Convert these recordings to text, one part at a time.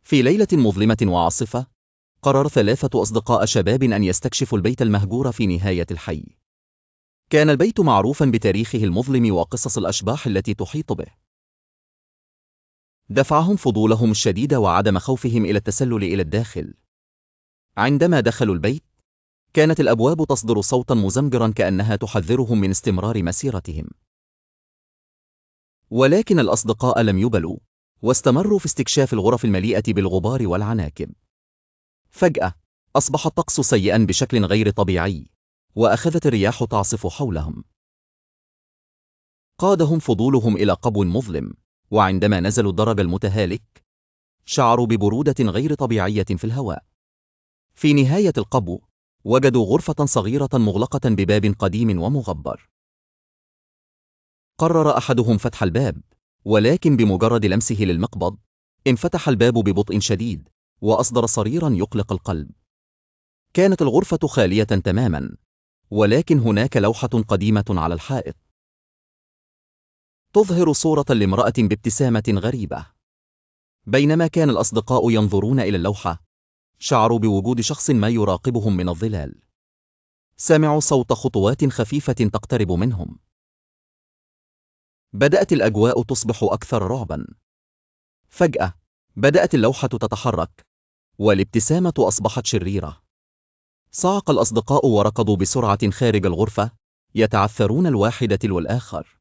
في ليلة مظلمة وعاصفة، قرر 3 أصدقاء شباب أن يستكشفوا البيت المهجور في نهاية الحي. كان البيت معروفا بتاريخه المظلم وقصص الأشباح التي تحيط به. دفعهم فضولهم الشديد وعدم خوفهم إلى التسلل إلى الداخل. عندما دخلوا البيت، كانت الأبواب تصدر صوتا مزمجرا كأنها تحذرهم من استمرار مسيرتهم. ولكن الأصدقاء لم يبلوا، واستمروا في استكشاف الغرف المليئة بالغبار والعناكب. فجأة، أصبح الطقس سيئا بشكل غير طبيعي، وأخذت الرياح تعصف حولهم. قادهم فضولهم إلى قبو مظلم، وعندما نزلوا الدرج المتهالك، شعروا ببرودة غير طبيعية في الهواء. في نهاية القبو، وجدوا غرفة صغيرة مغلقة بباب قديم ومغبر. قرر أحدهم فتح الباب، ولكن بمجرد لمسه للمقبض، انفتح الباب ببطء شديد، وأصدر صريرا يقلق القلب. كانت الغرفة خالية تماما، ولكن هناك لوحة قديمة على الحائط، تظهر صورة لامرأة بابتسامة غريبة. بينما كان الأصدقاء ينظرون إلى اللوحة، شعروا بوجود شخص ما يراقبهم من الظلال. سمعوا صوت خطوات خفيفة تقترب منهم. بدأت الأجواء تصبح أكثر رعبا. فجأة، بدأت اللوحة تتحرك، والابتسامة أصبحت شريرة. صعق الأصدقاء وركضوا بسرعة خارج الغرفة، يتعثرون الواحد تلو الآخر.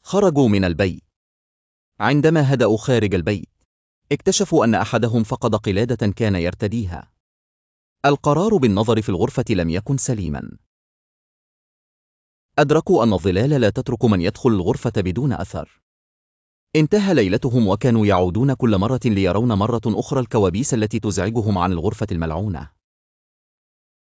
خرجوا من البيت. عندما هدأوا خارج البيت، اكتشفوا أن أحدهم فقد قلادة كان يرتديها. القرار بالنظر في الغرفة لم يكن سليما. أدركوا أن الظلال لا تترك من يدخل الغرفة بدون أثر. انتهى ليلتهم، وكانوا يعودون كل مرة ليرون مرة أخرى الكوابيس التي تزعجهم عن الغرفة الملعونة.